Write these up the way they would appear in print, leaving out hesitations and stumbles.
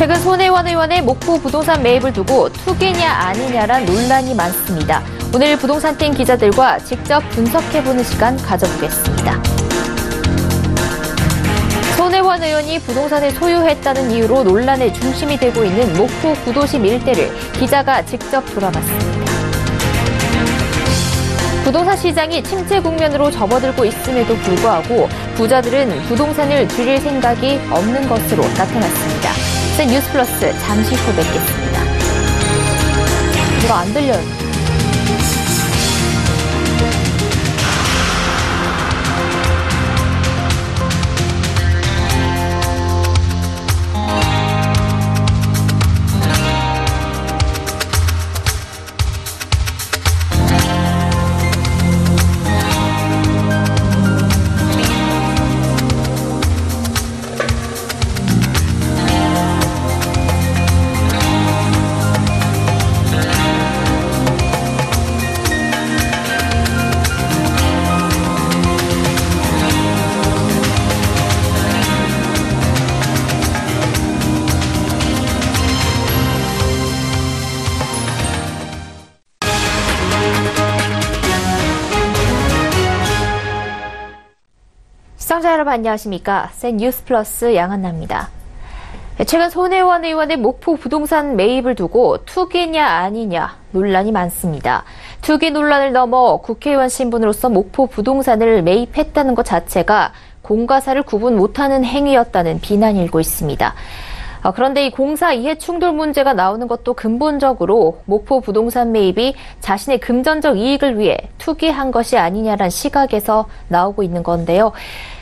최근 손혜원 의원의 목포 부동산 매입을 두고 투기냐 아니냐란 논란이 많습니다. 오늘 부동산팀 기자들과 직접 분석해보는 시간 가져보겠습니다. 손혜원 의원이 부동산을 소유했다는 이유로 논란의 중심이 되고 있는 목포 구도심 일대를 기자가 직접 돌아봤습니다. 부동산 시장이 침체 국면으로 접어들고 있음에도 불구하고 부자들은 부동산을 줄일 생각이 없는 것으로 나타났습니다. 센 뉴스 플러스 잠시 후 뵙겠습니다. 이거 안 들려요. 시청자 여러분 안녕하십니까? 센 뉴스 플러스 양한나입니다. 최근 손혜원 의원의 목포 부동산 매입을 두고 투기냐 아니냐 논란이 많습니다. 투기 논란을 넘어 국회의원 신분으로서 목포 부동산을 매입했다는 것 자체가 공과사를 구분 못하는 행위였다는 비난이 일고 있습니다. 그런데 이 공사 이해 충돌 문제가 나오는 것도 근본적으로 목포 부동산 매입이 자신의 금전적 이익을 위해 투기한 것이 아니냐란 시각에서 나오고 있는 건데요.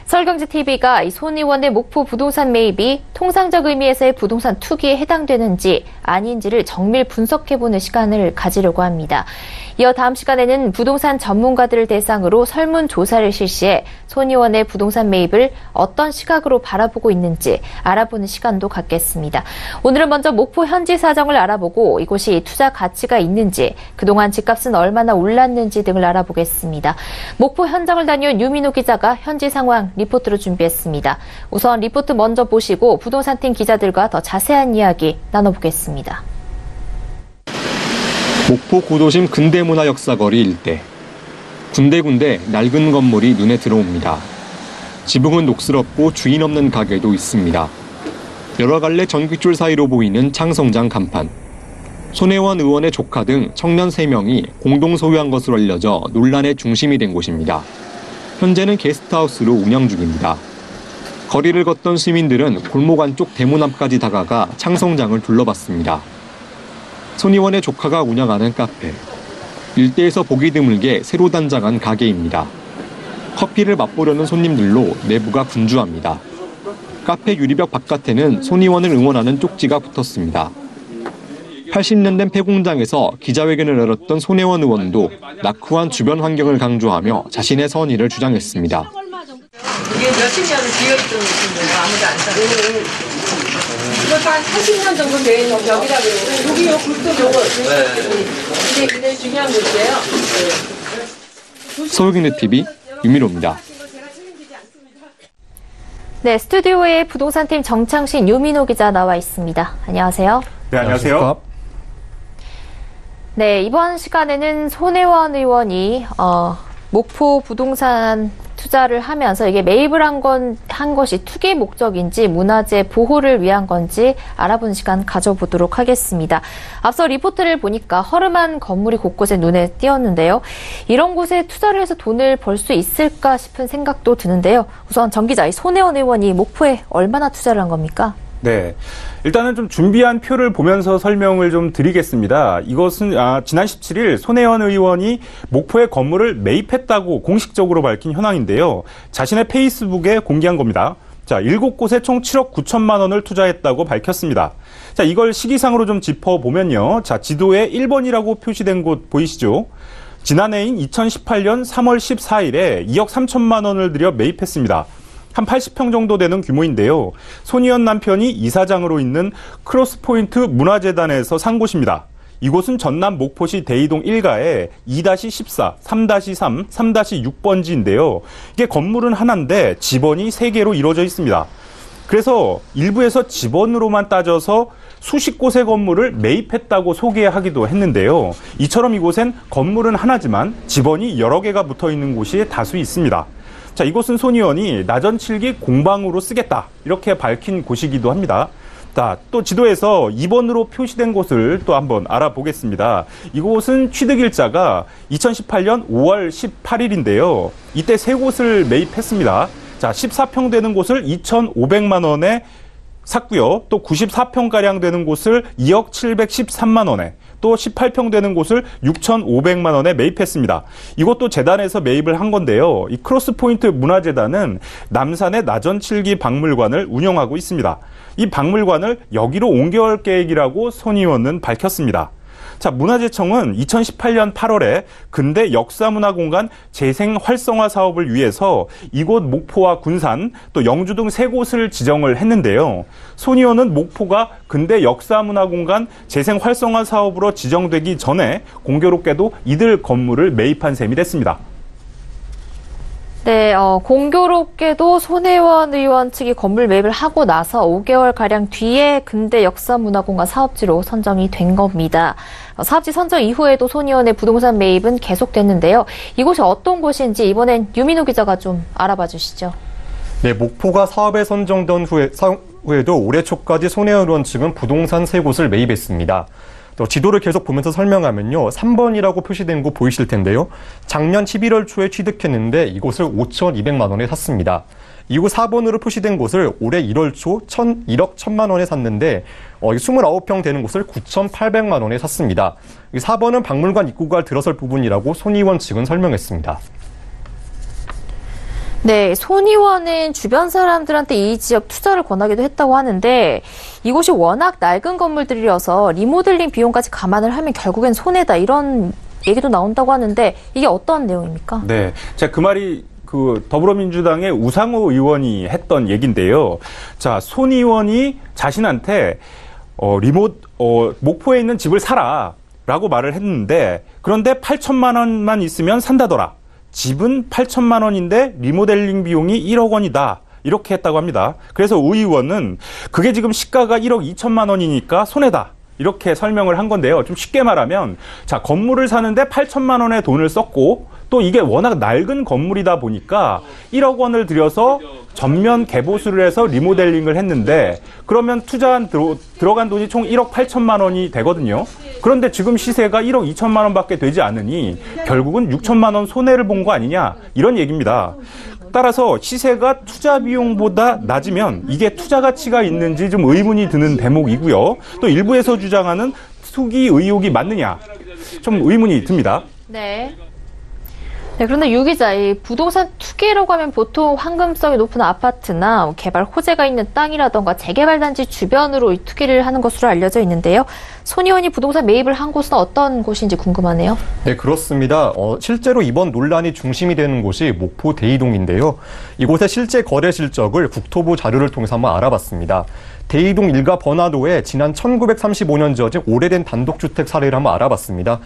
서울경제TV가 손 의원의 목포 부동산 매입이 통상적 의미에서의 부동산 투기에 해당되는지 아닌지를 정밀 분석해보는 시간을 가지려고 합니다. 이어 다음 시간에는 부동산 전문가들을 대상으로 설문조사를 실시해 손 의원의 부동산 매입을 어떤 시각으로 바라보고 있는지 알아보는 시간도 갖겠습니다. 오늘은 먼저 목포 현지 사정을 알아보고 이곳이 투자 가치가 있는지, 그동안 집값은 얼마나 올랐는지 등을 알아보겠습니다. 목포 현장을 다녀온 유민호 기자가 현지 상황 리포트로 준비했습니다. 우선 리포트 먼저 보시고 부동산팀 기자들과 더 자세한 이야기 나눠보겠습니다. 목포 구도심 근대문화역사거리 일대. 군데군데 낡은 건물이 눈에 들어옵니다. 지붕은 녹슬었고 주인 없는 가게도 있습니다. 여러 갈래 전깃줄 사이로 보이는 창성장 간판. 손혜원 의원의 조카 등 청년 3명이 공동 소유한 것으로 알려져 논란의 중심이 된 곳입니다. 현재는 게스트하우스로 운영 중입니다. 거리를 걷던 시민들은 골목 안쪽 대문 앞까지 다가가 창성장을 둘러봤습니다. 손 의원의 조카가 운영하는 카페. 일대에서 보기 드물게 새로 단장한 가게입니다. 커피를 맛보려는 손님들로 내부가 분주합니다. 카페 유리벽 바깥에는 손 의원을 응원하는 쪽지가 붙었습니다. 80년 된 폐공장에서 기자회견을 열었던 손혜원 의원도 낙후한 주변 환경을 강조하며 자신의 선의를 주장했습니다. 이게 몇십 년을 비어있던 곳인데 아무도 안 사요. 이것도 한 40년 정도 된 벽이라 그래요. 여기요, 굴도 요거. 이게 굉장히 중요한 곳이에요. 서울경제TV 유민호입니다. 네, 스튜디오에 부동산팀 정창신 유민호 기자 나와 있습니다. 안녕하세요. 네, 안녕하세요. 네, 이번 시간에는 손혜원 의원이 목포 부동산 투자를 하면서 이게 매입을 한 것이 투기 목적인지 문화재 보호를 위한 건지 알아보는 시간 가져보도록 하겠습니다. 앞서 리포트를 보니까 허름한 건물이 곳곳에 눈에 띄었는데요. 이런 곳에 투자를 해서 돈을 벌 수 있을까 싶은 생각도 드는데요. 우선 정 기자, 이 손혜원 의원이 목포에 얼마나 투자를 한 겁니까? 네. 일단은 좀 준비한 표를 보면서 설명을 좀 드리겠습니다. 이것은 지난 17일 손혜원 의원이 목포에 건물을 매입했다고 공식적으로 밝힌 현황인데요. 자신의 페이스북에 공개한 겁니다. 자, 7곳에 총 7억 9천만 원을 투자했다고 밝혔습니다. 자, 이걸 시기상으로 좀 짚어보면요. 자, 지도에 1번이라고 표시된 곳 보이시죠? 지난해인 2018년 3월 14일에 2억 3천만 원을 들여 매입했습니다. 한 80평 정도 되는 규모인데요. 손 의원 남편이 이사장으로 있는 크로스포인트 문화재단에서 산 곳입니다. 이곳은 전남 목포시 대이동 1가의 2-14, 3-3, 3-6번지인데요. 이게 건물은 하나인데 집원이 3개로 이루어져 있습니다. 그래서 일부에서 지번으로만 따져서 수십 곳의 건물을 매입했다고 소개하기도 했는데요. 이처럼 이곳엔 건물은 하나지만 지번이 여러 개가 붙어 있는 곳이 다수 있습니다. 자, 이곳은 손 의원이 나전 7기 공방으로 쓰겠다 이렇게 밝힌 곳이기도 합니다. 자, 또 지도에서 2번으로 표시된 곳을 또 한번 알아보겠습니다. 이곳은 취득일자가 2018년 5월 18일인데요. 이때 세 곳을 매입했습니다. 자, 14평 되는 곳을 2,500만 원에 샀고요. 또 94평가량 되는 곳을 2억 713만 원에, 또 18평 되는 곳을 6,500만 원에 매입했습니다. 이것도 재단에서 매입을 한 건데요. 이 크로스포인트 문화재단은 남산의 나전 7기 박물관을 운영하고 있습니다. 이 박물관을 여기로 옮겨올 계획이라고 손 의원은 밝혔습니다. 자, 문화재청은 2018년 8월에 근대 역사문화공간 재생 활성화 사업을 위해서 이곳 목포와 군산 또 영주 등 세 곳을 지정을 했는데요. 손 의원은 목포가 근대 역사문화공간 재생 활성화 사업으로 지정되기 전에 공교롭게도 이들 건물을 매입한 셈이 됐습니다. 네, 공교롭게도 손혜원 의원 측이 건물 매입을 하고 나서 5개월가량 뒤에 근대 역사문화공간 사업지로 선정이 된 겁니다. 사업지 선정 이후에도 손 의원의 부동산 매입은 계속됐는데요. 이곳이 어떤 곳인지 이번엔 유민호 기자가 좀 알아봐 주시죠. 네, 목포가 사업에 선정된 후에도 올해 초까지 손혜원 의원 측은 부동산 세 곳을 매입했습니다. 또 지도를 계속 보면서 설명하면요. 3번이라고 표시된 곳 보이실 텐데요. 작년 11월 초에 취득했는데 이곳을 5,200만 원에 샀습니다. 이곳 4번으로 표시된 곳을 올해 1월 초 1억 1천만 원에 샀는데 29평 되는 곳을 9,800만 원에 샀습니다. 4번은 박물관 입구가 들어설 부분이라고 손 의원 측은 설명했습니다. 네, 손 의원은 주변 사람들한테 이 지역 투자를 권하기도 했다고 하는데 이곳이 워낙 낡은 건물들이어서 리모델링 비용까지 감안을 하면 결국엔 손해다 이런 얘기도 나온다고 하는데 이게 어떤 내용입니까? 네, 제가 그 말이 더불어민주당의 우상호 의원이 했던 얘기인데요. 자, 손 의원이 자신한테 목포에 있는 집을 사라라고 말을 했는데 그런데 8천만 원만 있으면 산다더라. 집은 8천만 원인데 리모델링 비용이 1억 원이다. 이렇게 했다고 합니다. 그래서 우 의원은 그게 지금 시가가 1억 2천만 원이니까 손해다. 이렇게 설명을 한 건데요. 좀 쉽게 말하면 자, 건물을 사는데 8천만 원의 돈을 썼고 또 이게 워낙 낡은 건물이다 보니까 1억 원을 들여서 전면 개보수를 해서 리모델링을 했는데 그러면 들어간 돈이 총 1억 8천만 원이 되거든요. 그런데 지금 시세가 1억 2천만 원밖에 되지 않으니 결국은 6천만 원 손해를 본 거 아니냐 이런 얘기입니다. 따라서 시세가 투자 비용보다 낮으면 이게 투자 가치가 있는지 좀 의문이 드는 대목이고요. 또 일부에서 주장하는 투기 의혹이 맞느냐 좀 의문이 듭니다. 네. 네, 그런데 유 기자, 이 부동산 투기라고 하면 보통 황금성이 높은 아파트나 개발 호재가 있는 땅이라던가 재개발 단지 주변으로 이 투기를 하는 것으로 알려져 있는데요. 손 의원이 부동산 매입을 한 곳은 어떤 곳인지 궁금하네요. 네, 그렇습니다. 실제로 이번 논란이 중심이 되는 곳이 목포 대이동인데요. 이곳의 실제 거래 실적을 국토부 자료를 통해서 한번 알아봤습니다. 대이동 일가 번화도에 지난 1935년 지어진 오래된 단독주택 사례를 한번 알아봤습니다.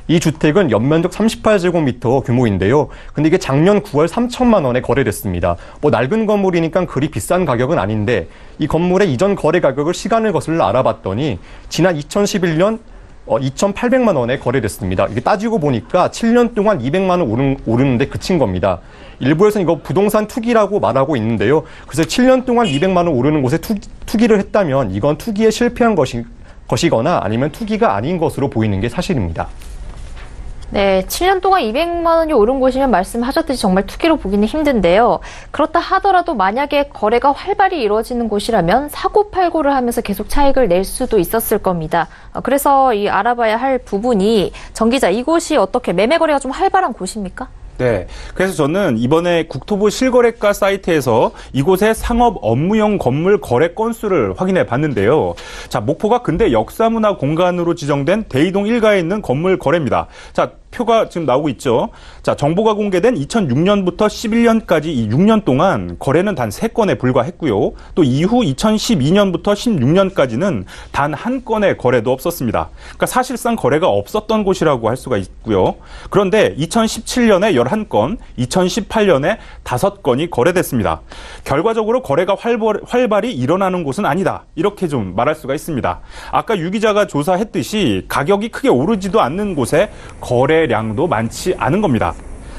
이 주택은 연면적 38제곱미터 규모인데요. 근데 이게 작년 9월 3천만 원에 거래됐습니다. 낡은 건물이니까 그리 비싼 가격은 아닌데 이 건물의 이전 거래 가격을 시간을 거슬러 알아봤더니 지난 2011년 2,800만 원에 거래됐습니다. 이게 따지고 보니까 7년 동안 200만 원 오르는데 그친 겁니다. 일부에서는 이거 부동산 투기라고 말하고 있는데요. 그래서 7년 동안 200만 원 오르는 곳에 투기를 했다면 이건 투기에 실패한 것이거나 아니면 투기가 아닌 것으로 보이는 게 사실입니다. 네, 7년 동안 200만 원이 오른 곳이면 말씀하셨듯이 정말 투기로 보기는 힘든데요. 그렇다 하더라도 만약에 거래가 활발히 이루어지는 곳이라면 사고팔고를 하면서 계속 차익을 낼 수도 있었을 겁니다. 그래서 이 알아봐야 할 부분이 정 기자, 이곳이 어떻게 매매 거래가 좀 활발한 곳입니까? 네. 그래서 저는 이번에 국토부 실거래가 사이트에서 이곳의 상업 업무용 건물 거래 건수를 확인해 봤는데요. 자, 목포가 근대 역사문화 공간으로 지정된 대이동 일가에 있는 건물 거래입니다. 자, 표가 지금 나오고 있죠. 자, 정보가 공개된 2006년부터 11년까지 이 6년 동안 거래는 단 3건에 불과했고요. 또 이후 2012년부터 16년까지는 단 한 건의 거래도 없었습니다. 그러니까 사실상 거래가 없었던 곳이라고 할 수가 있고요. 그런데 2017년에 11건, 2018년에 5건이 거래됐습니다. 결과적으로 거래가 활발히 일어나는 곳은 아니다. 이렇게 좀 말할 수가 있습니다. 아까 유 기자가 조사했듯이 가격이 크게 오르지도 않는 곳에 거래량도 많지 않은 겁니다.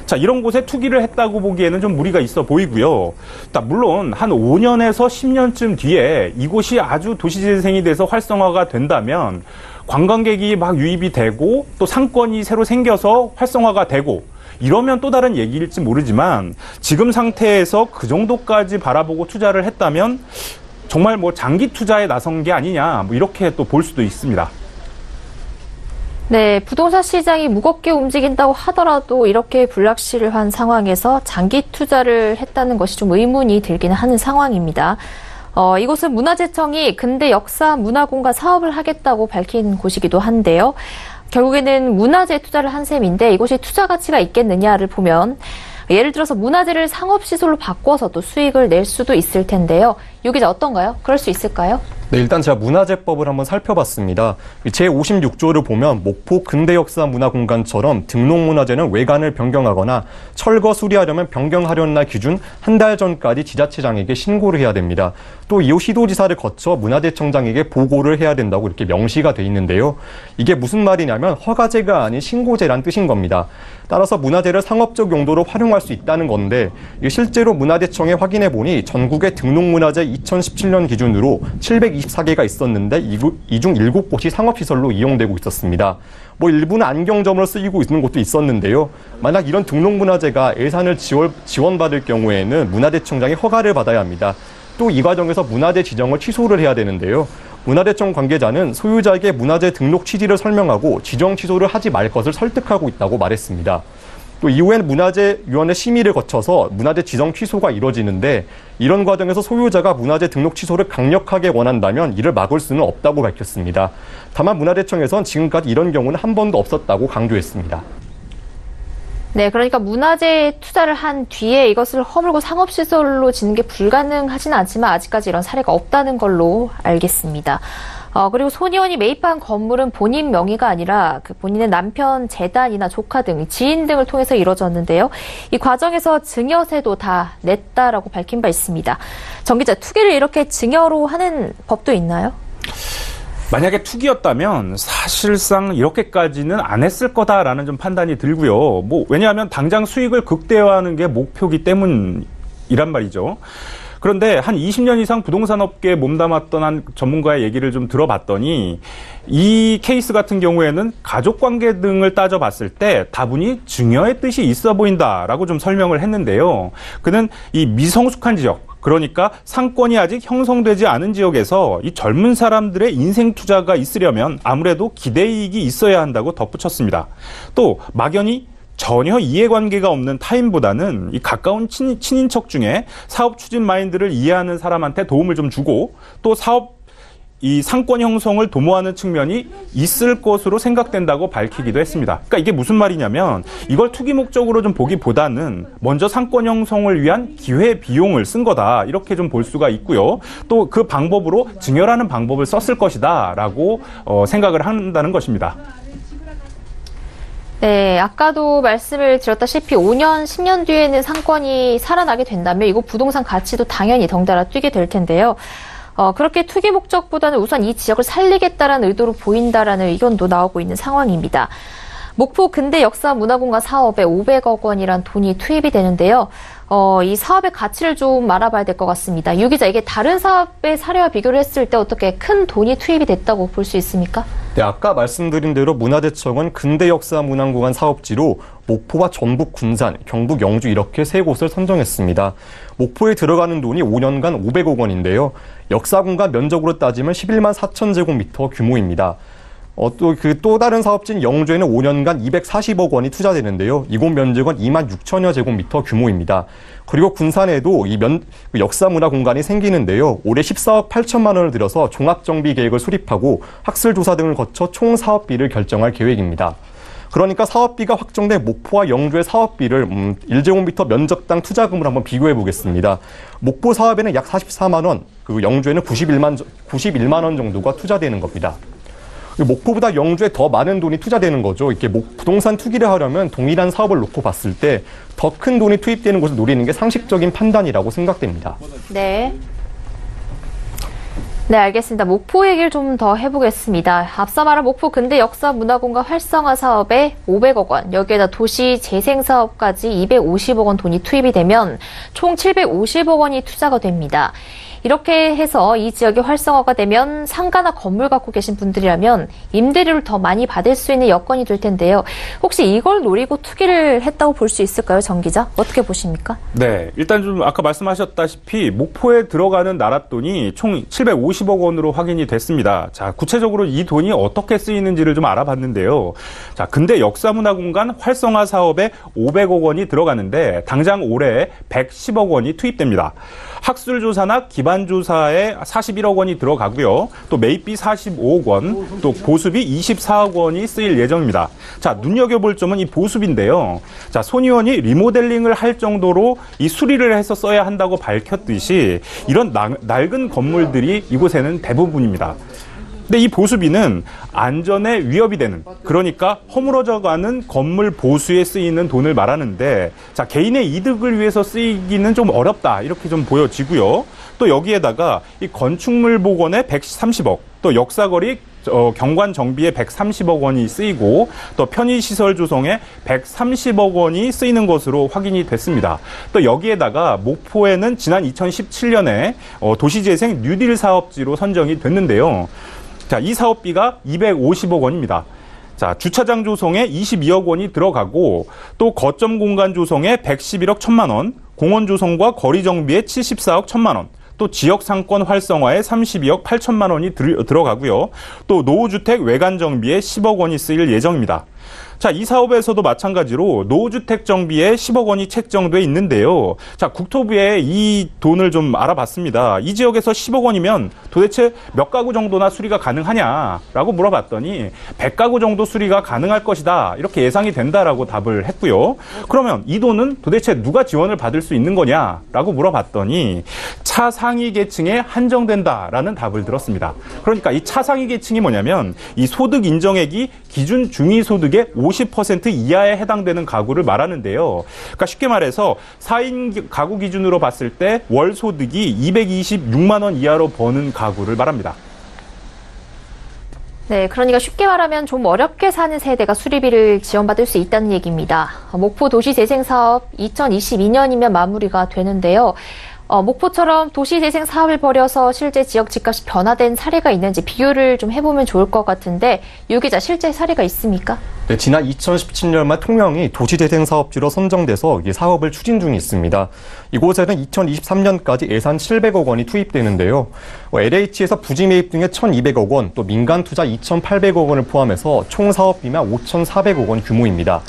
자, 이런 곳에 투기를 했다고 보기에는 좀 무리가 있어 보이고요. 물론 한 5년에서 10년쯤 뒤에 이곳이 아주 도시재생이 돼서 활성화가 된다면 관광객이 막 유입이 되고 또 상권이 새로 생겨서 활성화가 되고 이러면 또 다른 얘기일지 모르지만 지금 상태에서 그 정도까지 바라보고 투자를 했다면 정말 뭐 장기 투자에 나선 게 아니냐 이렇게 또 볼 수도 있습니다. 네, 부동산 시장이 무겁게 움직인다고 하더라도 이렇게 불확실한 상황에서 장기 투자를 했다는 것이 좀 의문이 들기는 하는 상황입니다. 이곳은 문화재청이 근대 역사 문화공간 사업을 하겠다고 밝힌 곳이기도 한데요. 결국에는 문화재 투자를 한 셈인데 이곳이 투자 가치가 있겠느냐를 보면 예를 들어서 문화재를 상업시설로 바꿔서 또 수익을 낼 수도 있을 텐데요. 유 기자 어떤가요? 그럴 수 있을까요? 네, 일단 제가 문화재법을 한번 살펴봤습니다. 제56조를 보면 목포 근대역사문화공간처럼 등록문화재는 외관을 변경하거나 철거 수리하려면 변경하려는 날 기준 한 달 전까지 지자체장에게 신고를 해야 됩니다. 또 이후 시도지사를 거쳐 문화재청장에게 보고를 해야 된다고 이렇게 명시가 돼 있는데요. 이게 무슨 말이냐면 허가제가 아닌 신고제란 뜻인 겁니다. 따라서 문화재를 상업적 용도로 활용할 수 있다는 건데 실제로 문화재청에 확인해 보니 전국의 등록문화재 2017년 기준으로 724개가 있었는데 이 중 7곳이 상업시설로 이용되고 있었습니다. 일부는 안경점으로 쓰이고 있는 곳도 있었는데요. 만약 이런 등록문화재가 예산을 지원받을 경우에는 문화재청장이 허가를 받아야 합니다. 또 이 과정에서 문화재 지정을 취소를 해야 되는데요. 문화재청 관계자는 소유자에게 문화재 등록 취지를 설명하고 지정 취소를 하지 말 것을 설득하고 있다고 말했습니다. 또 이후엔 문화재위원회 심의를 거쳐서 문화재 지정 취소가 이뤄지는데 이런 과정에서 소유자가 문화재 등록 취소를 강력하게 원한다면 이를 막을 수는 없다고 밝혔습니다. 다만 문화재청에선 지금까지 이런 경우는 한 번도 없었다고 강조했습니다. 네, 그러니까 문화재 투자를 한 뒤에 이것을 허물고 상업시설로 짓는 게 불가능하지는 않지만 아직까지 이런 사례가 없다는 걸로 알겠습니다. 그리고 손 의원이 매입한 건물은 본인 명의가 아니라 그 본인의 남편 재단이나 조카 등 지인 등을 통해서 이루어졌는데요. 이 과정에서 증여세도 다 냈다라고 밝힌 바 있습니다. 정 기자, 투기를 이렇게 증여로 하는 법도 있나요? 만약에 투기였다면 사실상 이렇게까지는 안 했을 거다라는 좀 판단이 들고요. 왜냐하면 당장 수익을 극대화하는 게 목표이기 때문이란 말이죠. 그런데 한 20년 이상 부동산 업계에 몸담았던 한 전문가의 얘기를 좀 들어봤더니 이 케이스 같은 경우에는 가족관계 등을 따져봤을 때 다분히 증여의 뜻이 있어 보인다라고 좀 설명을 했는데요. 그는 이 미성숙한 지역, 그러니까 상권이 아직 형성되지 않은 지역에서 이 젊은 사람들의 인생 투자가 있으려면 아무래도 기대이익이 있어야 한다고 덧붙였습니다. 또 막연히 전혀 이해관계가 없는 타인보다는 이 가까운 친인척 중에 사업 추진 마인드를 이해하는 사람한테 도움을 좀 주고 또 이 상권 형성을 도모하는 측면이 있을 것으로 생각된다고 밝히기도 했습니다. 그러니까 이게 무슨 말이냐면 이걸 투기 목적으로 좀 보기보다는 먼저 상권 형성을 위한 기회 비용을 쓴 거다. 이렇게 좀 볼 수가 있고요. 또 그 방법으로 증여라는 방법을 썼을 것이다라고 생각을 한다는 것입니다. 네, 아까도 말씀을 드렸다시피 5년, 10년 뒤에는 상권이 살아나게 된다면 이곳 부동산 가치도 당연히 덩달아 뛰게 될 텐데요. 그렇게 투기 목적보다는 우선 이 지역을 살리겠다라는 의도로 보인다라는 의견도 나오고 있는 상황입니다. 목포 근대 역사 문화공간 사업에 500억 원이란 돈이 투입이 되는데요. 이 사업의 가치를 좀 알아봐야 될 것 같습니다. 유 기자, 이게 다른 사업의 사례와 비교를 했을 때 어떻게 큰 돈이 투입이 됐다고 볼 수 있습니까? 네, 아까 말씀드린 대로 문화재청은 근대역사문화공간 사업지로 목포와 전북 군산, 경북 영주 이렇게 3곳을 선정했습니다. 목포에 들어가는 돈이 5년간 500억 원인데요. 역사공간 면적으로 따지면 11만 4천 제곱미터 규모입니다. 또 다른 사업지인 영주에는 5년간 240억 원이 투자되는데요. 이곳 면적은 2만 6천여 제곱미터 규모입니다. 그리고 군산에도 역사문화 공간이 생기는데요. 올해 14억 8천만 원을 들여서 종합정비 계획을 수립하고 학술조사 등을 거쳐 총 사업비를 결정할 계획입니다. 그러니까 사업비가 확정된 목포와 영주의 사업비를 1제곱미터 면적당 투자금을 한번 비교해 보겠습니다. 목포 사업에는 약 44만 원, 그리고 영주에는 91만 원 정도가 투자되는 겁니다. 목포보다 영주에 더 많은 돈이 투자되는 거죠. 이렇게 부동산 투기를 하려면 동일한 사업을 놓고 봤을 때 더 큰 돈이 투입되는 곳을 노리는 게 상식적인 판단이라고 생각됩니다. 네. 네, 알겠습니다. 목포 얘기를 좀 더 해보겠습니다. 앞서 말한 목포 근대 역사 문화공간 활성화 사업에 500억 원, 여기에다 도시 재생 사업까지 250억 원 돈이 투입이 되면 총 750억 원이 투자가 됩니다. 이렇게 해서 이 지역이 활성화가 되면 상가나 건물 갖고 계신 분들이라면 임대료를 더 많이 받을 수 있는 여건이 될 텐데요. 혹시 이걸 노리고 투기를 했다고 볼 수 있을까요, 정 기자? 어떻게 보십니까? 네, 일단 좀 아까 말씀하셨다시피 목포에 들어가는 나랏돈이 총 750억 원으로 확인이 됐습니다. 자, 구체적으로 이 돈이 어떻게 쓰이는지를 좀 알아봤는데요. 자, 근대 역사문화공간 활성화 사업에 500억 원이 들어가는데 당장 올해 110억 원이 투입됩니다. 학술조사나 기반조사에 41억 원이 들어가고요. 또 매입비 45억 원, 또 보수비 24억 원이 쓰일 예정입니다. 자, 눈여겨볼 점은 이 보수비인데요. 자, 손 의원이 리모델링을 할 정도로 이 수리를 해서 써야 한다고 밝혔듯이 이런 낡은 건물들이 이곳에는 대부분입니다. 근데 이 보수비는 안전에 위협이 되는, 그러니까 허물어져가는 건물 보수에 쓰이는 돈을 말하는데, 자, 개인의 이득을 위해서 쓰이기는 좀 어렵다, 이렇게 좀 보여지고요. 또 여기에다가 이 건축물 복원에 130억, 또 역사거리 경관 정비에 130억 원이 쓰이고, 또 편의시설 조성에 130억 원이 쓰이는 것으로 확인이 됐습니다. 또 여기에다가 목포에는 지난 2017년에 도시재생 뉴딜 사업지로 선정이 됐는데요. 자, 이 사업비가 250억 원입니다. 자, 주차장 조성에 22억 원이 들어가고, 또 거점 공간 조성에 111억 1천만 원, 공원 조성과 거리 정비에 74억 1천만 원, 또 지역 상권 활성화에 32억 8천만 원이 들어가고요. 또 노후주택 외관 정비에 10억 원이 쓰일 예정입니다. 자, 이 사업에서도 마찬가지로 노후주택 정비에 10억 원이 책정돼 있는데요. 자, 국토부에 이 돈을 좀 알아봤습니다. 이 지역에서 10억 원이면 도대체 몇 가구 정도나 수리가 가능하냐라고 물어봤더니 100가구 정도 수리가 가능할 것이다, 이렇게 예상이 된다라고 답을 했고요. 그러면 이 돈은 도대체 누가 지원을 받을 수 있는 거냐라고 물어봤더니 차상위 계층에 한정된다라는 답을 들었습니다. 그러니까 이 차상위 계층이 뭐냐면 이 소득 인정액이 기준 중위소득의 50% 이하에 해당되는 가구를 말하는데요. 그러니까 쉽게 말해서 4인 가구 기준으로 봤을 때 월 소득이 226만 원 이하로 버는 가구를 말합니다. 네, 그러니까 쉽게 말하면 좀 어렵게 사는 세대가 수리비를 지원받을 수 있다는 얘기입니다. 목포 도시재생사업 2022년이면 마무리가 되는데요. 목포처럼 도시재생 사업을 벌여서 실제 지역 집값이 변화된 사례가 있는지 비교를 좀 해보면 좋을 것 같은데, 유 기자, 실제 사례가 있습니까? 네, 지난 2017년 말 통영이 도시재생 사업지로 선정돼서 이 사업을 추진 중에 있습니다. 이곳에는 2023년까지 예산 700억 원이 투입되는데요. LH에서 부지 매입 등의 1,200억 원, 또 민간 투자 2,800억 원을 포함해서 총 사업비만 5,400억 원 규모입니다.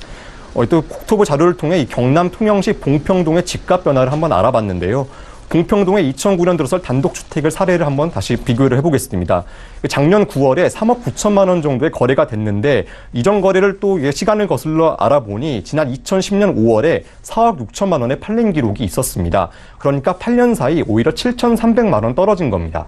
또 국토부 자료를 통해 이 경남 통영시 봉평동의 집값 변화를 한번 알아봤는데요. 봉평동에 2009년 들어서 단독주택을 사례를 한번 다시 비교를 해보겠습니다. 작년 9월에 3억 9천만 원 정도의 거래가 됐는데, 이전 거래를 또 시간을 거슬러 알아보니 지난 2010년 5월에 4억 6천만 원에 팔린 기록이 있었습니다. 그러니까 8년 사이 오히려 7,300만 원 떨어진 겁니다.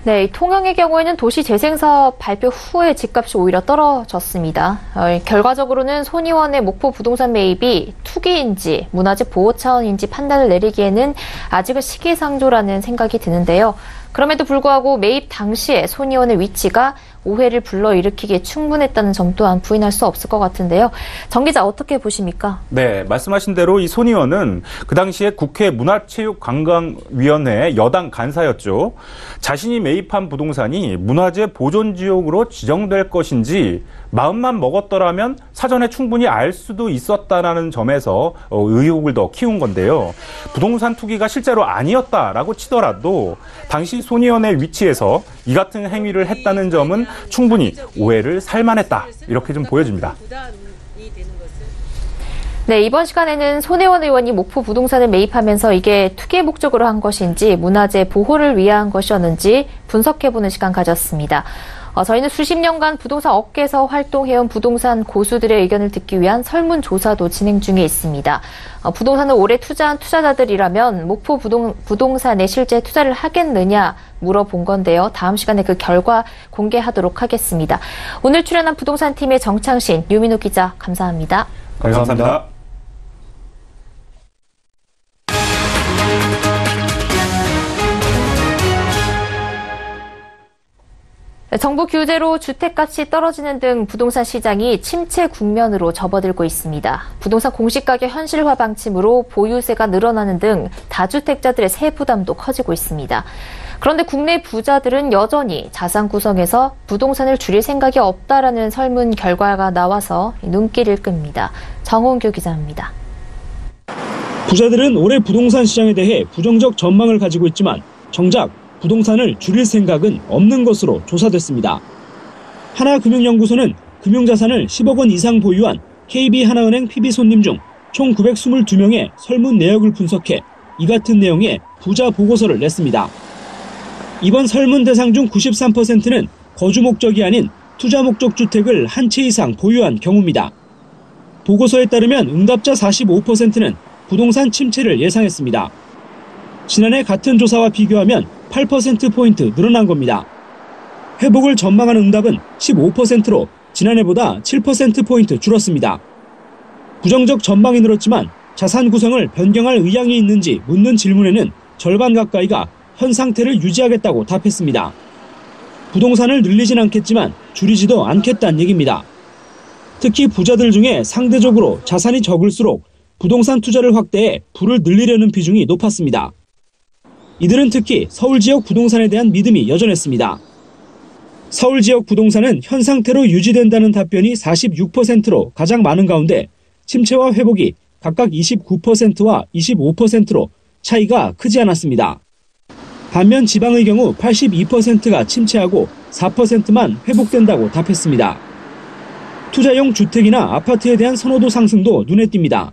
네, 통영의 경우에는 도시재생사업 발표 후에 집값이 오히려 떨어졌습니다. 결과적으로는 손 의원의 목포 부동산 매입이 투기인지 문화재 보호 차원인지 판단을 내리기에는 아직은 시기상조라는 생각이 드는데요. 그럼에도 불구하고 매입 당시에 손 의원의 위치가 오해를 불러일으키기에 충분했다는 점 또한 부인할 수 없을 것 같은데요. 정 기자, 어떻게 보십니까? 네, 말씀하신 대로 이 손 의원은 그 당시에 국회 문화체육관광위원회 여당 간사였죠. 자신이 매입한 부동산이 문화재 보존지역으로 지정될 것인지 마음만 먹었더라면 사전에 충분히 알 수도 있었다라는 점에서 의혹을 더 키운 건데요. 부동산 투기가 실제로 아니었다라고 치더라도 당시 손 의원의 위치에서 이 같은 행위를 했다는 점은 충분히 오해를 살만했다, 이렇게 좀 보여집니다. 네, 이번 시간에는 손혜원 의원이 목포 부동산을 매입하면서 이게 투기 목적으로 한 것인지 문화재 보호를 위한 것이었는지 분석해보는 시간 가졌습니다. 저희는 수십 년간 부동산 업계에서 활동해온 부동산 고수들의 의견을 듣기 위한 설문조사도 진행 중에 있습니다. 부동산을 오래 투자한 투자자들이라면 목포 부동산에 실제 투자를 하겠느냐 물어본 건데요. 다음 시간에 그 결과 공개하도록 하겠습니다. 오늘 출연한 부동산팀의 정창신, 유민호 기자 감사합니다. 감사합니다. 정부 규제로 주택값이 떨어지는 등 부동산 시장이 침체 국면으로 접어들고 있습니다. 부동산 공시가격 현실화 방침으로 보유세가 늘어나는 등 다주택자들의 세부 부담도 커지고 있습니다. 그런데 국내 부자들은 여전히 자산 구성에서 부동산을 줄일 생각이 없다라는 설문 결과가 나와서 눈길을 끕니다. 정홍규 기자입니다. 부자들은 올해 부동산 시장에 대해 부정적 전망을 가지고 있지만 정작 부동산을 줄일 생각은 없는 것으로 조사됐습니다. 하나금융연구소는 금융자산을 10억 원 이상 보유한 KB하나은행 PB 손님 중 총 922명의 설문 내역을 분석해 이 같은 내용의 부자 보고서를 냈습니다. 이번 설문 대상 중 93%는 거주 목적이 아닌 투자 목적 주택을 한 채 이상 보유한 경우입니다. 보고서에 따르면 응답자 45%는 부동산 침체를 예상했습니다. 지난해 같은 조사와 비교하면 8%포인트 늘어난 겁니다. 회복을 전망하는 응답은 15%로 지난해보다 7%포인트 줄었습니다. 부정적 전망이 늘었지만 자산 구성을 변경할 의향이 있는지 묻는 질문에는 절반 가까이가 현 상태를 유지하겠다고 답했습니다. 부동산을 늘리진 않겠지만 줄이지도 않겠다는 얘기입니다. 특히 부자들 중에 상대적으로 자산이 적을수록 부동산 투자를 확대해 부를 늘리려는 비중이 높았습니다. 이들은 특히 서울 지역 부동산에 대한 믿음이 여전했습니다. 서울 지역 부동산은 현 상태로 유지된다는 답변이 46%로 가장 많은 가운데 침체와 회복이 각각 29%와 25%로 차이가 크지 않았습니다. 반면 지방의 경우 82%가 침체하고 4%만 회복된다고 답했습니다. 투자용 주택이나 아파트에 대한 선호도 상승도 눈에 띕니다.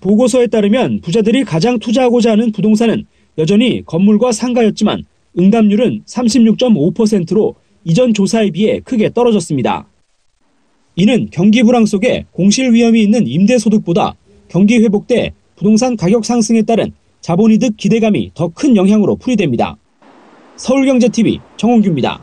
보고서에 따르면 부자들이 가장 투자하고자 하는 부동산은 여전히 건물과 상가였지만 응답률은 36.5%로 이전 조사에 비해 크게 떨어졌습니다. 이는 경기 불황 속에 공실 위험이 있는 임대소득보다 경기 회복 때 부동산 가격 상승에 따른 자본이득 기대감이 더 큰 영향으로 풀이됩니다. 서울경제TV 정홍규입니다.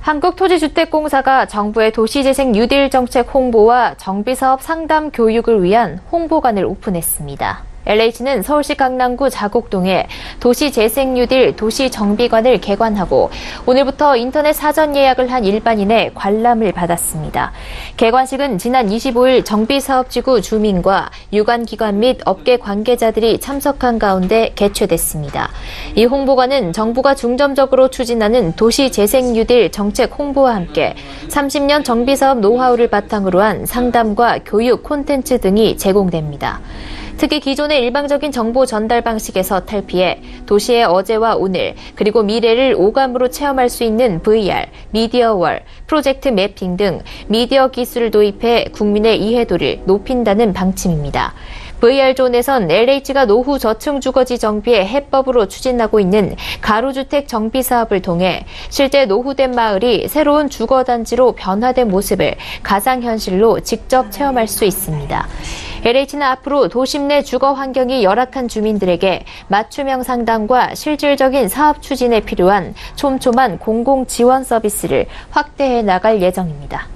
한국토지주택공사가 정부의 도시재생 뉴딜 정책 홍보와 정비사업 상담 교육을 위한 홍보관을 오픈했습니다. LH는 서울시 강남구 자곡동에 도시재생 뉴딜 도시정비관을 개관하고 오늘부터 인터넷 사전 예약을 한 일반인의 관람을 받았습니다. 개관식은 지난 25일 정비사업지구 주민과 유관기관 및 업계 관계자들이 참석한 가운데 개최됐습니다. 이 홍보관은 정부가 중점적으로 추진하는 도시재생 뉴딜 정책 홍보와 함께 30년 정비사업 노하우를 바탕으로 한 상담과 교육 콘텐츠 등이 제공됩니다. 특히 기존의 일방적인 정보 전달 방식에서 탈피해 도시의 어제와 오늘 그리고 미래를 오감으로 체험할 수 있는 VR, 미디어월, 프로젝트 매핑 등 미디어 기술을 도입해 국민의 이해도를 높인다는 방침입니다. VR존에선 LH가 노후 저층 주거지 정비에 해법으로 추진하고 있는 가로주택 정비 사업을 통해 실제 노후된 마을이 새로운 주거단지로 변화된 모습을 가상현실로 직접 체험할 수 있습니다. LH는 앞으로 도심 내 주거 환경이 열악한 주민들에게 맞춤형 상담과 실질적인 사업 추진에 필요한 촘촘한 공공 지원 서비스를 확대해 나갈 예정입니다.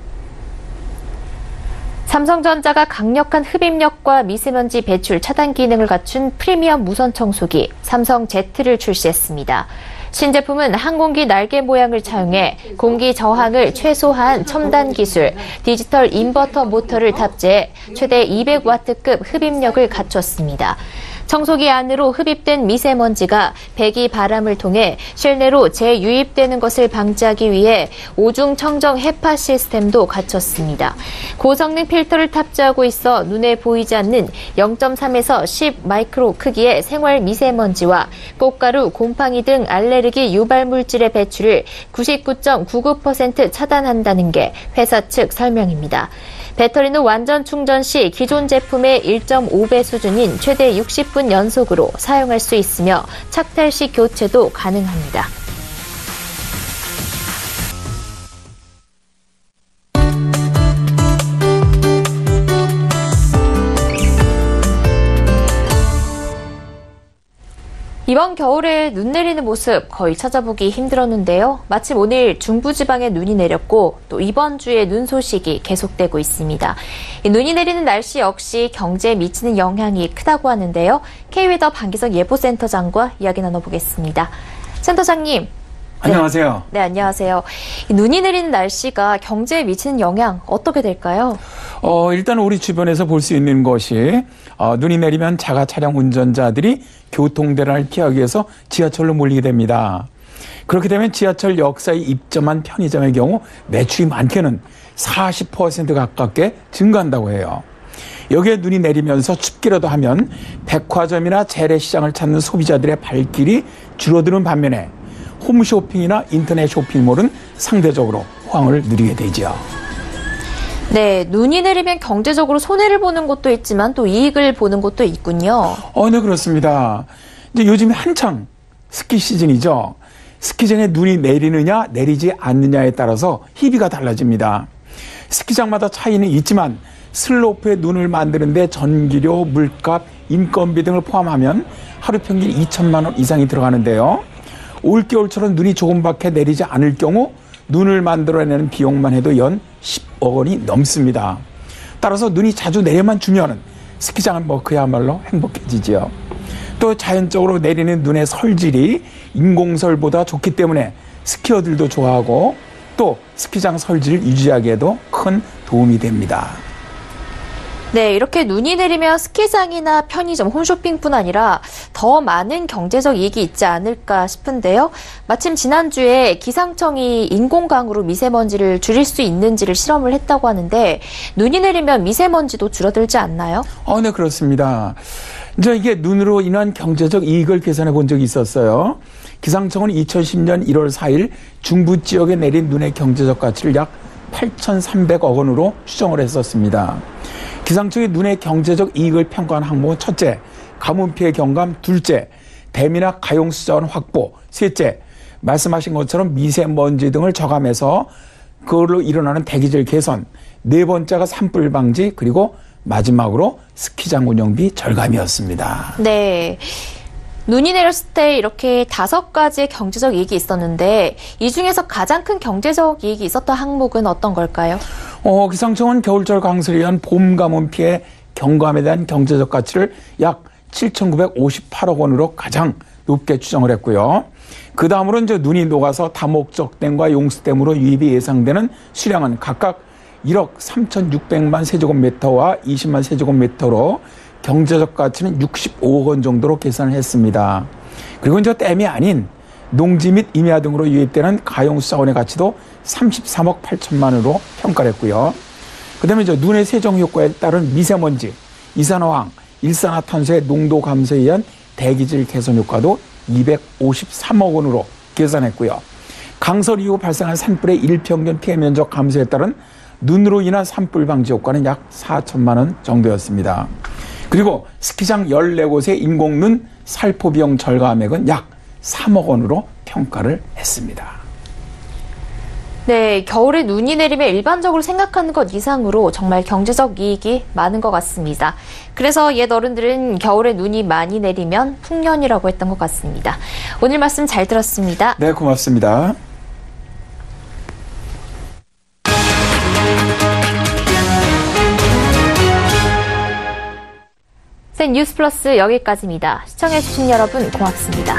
삼성전자가 강력한 흡입력과 미세먼지 배출 차단 기능을 갖춘 프리미엄 무선 청소기 삼성 Z를 출시했습니다. 신제품은 항공기 날개 모양을 차용해 공기 저항을 최소화한 첨단 기술 디지털 인버터 모터를 탑재해 최대 200와트급 흡입력을 갖췄습니다. 청소기 안으로 흡입된 미세먼지가 배기 바람을 통해 실내로 재유입되는 것을 방지하기 위해 오중 청정 해파 시스템도 갖췄습니다. 고성능 필터를 탑재하고 있어 눈에 보이지 않는 0.3에서 10 마이크로 크기의 생활 미세먼지와 꽃가루, 곰팡이 등 알레르기 유발 물질의 배출을 99.99% 차단한다는 게 회사 측 설명입니다. 배터리는 완전 충전 시 기존 제품의 1.5배 수준인 최대 60분 연속으로 사용할 수 있으며 착탈 시 교체도 가능합니다. 이번 겨울에 눈 내리는 모습 거의 찾아보기 힘들었는데요. 마침 오늘 중부지방에 눈이 내렸고 또 이번 주에 눈 소식이 계속되고 있습니다. 이 눈이 내리는 날씨 역시 경제에 미치는 영향이 크다고 하는데요. K웨더 방기석 예보센터장과 이야기 나눠보겠습니다. 센터장님. 안녕하세요. 네, 안녕하세요. 이 눈이 내리는 날씨가 경제에 미치는 영향 어떻게 될까요? 일단 우리 주변에서 볼 수 있는 것이 눈이 내리면 자가 차량 운전자들이 교통대란을 피하기 위해서 지하철로 몰리게 됩니다. 그렇게 되면 지하철 역사에 입점한 편의점의 경우 매출이 많게는 40% 가깝게 증가한다고 해요. 여기에 눈이 내리면서 춥기라도 하면 백화점이나 재래시장을 찾는 소비자들의 발길이 줄어드는 반면에 홈쇼핑이나 인터넷 쇼핑몰은 상대적으로 호황을 누리게 되죠. 네, 눈이 내리면 경제적으로 손해를 보는 곳도 있지만 또 이익을 보는 곳도 있군요. 네, 그렇습니다. 이제 요즘에 한창 스키 시즌이죠. 스키장에 눈이 내리느냐 내리지 않느냐에 따라서 희비가 달라집니다. 스키장마다 차이는 있지만 슬로프에 눈을 만드는데 전기료, 물값, 인건비 등을 포함하면 하루 평균 2천만 원 이상이 들어가는데요. 올겨울처럼 눈이 조금밖에 내리지 않을 경우 눈을 만들어내는 비용만 해도 연 10억 원이 넘습니다. 따라서 눈이 자주 내려만 주면은 스키장은 그야말로 행복해지지요. 또 자연적으로 내리는 눈의 설질이 인공설보다 좋기 때문에 스키어들도 좋아하고 또 스키장 설질을 유지하기에도 큰 도움이 됩니다. 네, 이렇게 눈이 내리면 스키장이나 편의점, 홈쇼핑뿐 아니라 더 많은 경제적 이익이 있지 않을까 싶은데요. 마침 지난주에 기상청이 인공광으로 미세먼지를 줄일 수 있는지를 실험을 했다고 하는데 눈이 내리면 미세먼지도 줄어들지 않나요? 네, 그렇습니다. 이제 이게 눈으로 인한 경제적 이익을 계산해 본 적이 있었어요. 기상청은 2010년 1월 4일 중부 지역에 내린 눈의 경제적 가치를 약 8,300억 원으로 추정을 했었습니다. 기상청이 눈의 경제적 이익을 평가한 항목은 첫째, 가뭄 피해 경감, 둘째, 댐이나 가용수 자원 확보, 셋째, 말씀하신 것처럼 미세먼지 등을 저감해서 그걸로 일어나는 대기질 개선, 네 번째가 산불 방지, 그리고 마지막으로 스키장 운영비 절감이었습니다. 네. 눈이 내렸을 때 이렇게 5가지의 경제적 이익이 있었는데 이 중에서 가장 큰 경제적 이익이 있었던 항목은 어떤 걸까요? 기상청은 겨울철 강수를 위한 봄 가뭄 피해 경감에 대한 경제적 가치를 약 7,958억 원으로 가장 높게 추정을 했고요. 그 다음으로 이제 눈이 녹아서 다목적댐과 용수댐으로 유입이 예상되는 수량은 각각 1억 3,600만 세제곱미터와 20만 세제곱미터로 경제적 가치는 65억 원 정도로 계산을 했습니다. 그리고 이제 댐이 아닌 농지 및 임야 등으로 유입되는 가용수 자원의 가치도 33억 8천만 원으로 평가를 했고요. 그다음에 이제 눈의 세정 효과에 따른 미세먼지, 이산화황, 일산화탄소의 농도 감소에 의한 대기질 개선 효과도 253억 원으로 계산했고요. 강설 이후 발생한 산불의 일평균 피해 면적 감소에 따른 눈으로 인한 산불 방지 효과는 약 4천만 원 정도였습니다. 그리고 스키장 14곳의 인공눈 살포 비용 절감액은 약 3억 원으로 평가를 했습니다. 네, 겨울에 눈이 내리면 일반적으로 생각하는 것 이상으로 정말 경제적 이익이 많은 것 같습니다. 그래서 옛 어른들은 겨울에 눈이 많이 내리면 풍년이라고 했던 것 같습니다. 오늘 말씀 잘 들었습니다. 네, 고맙습니다. 센 뉴스 플러스 여기까지입니다. 시청해주신 여러분 고맙습니다.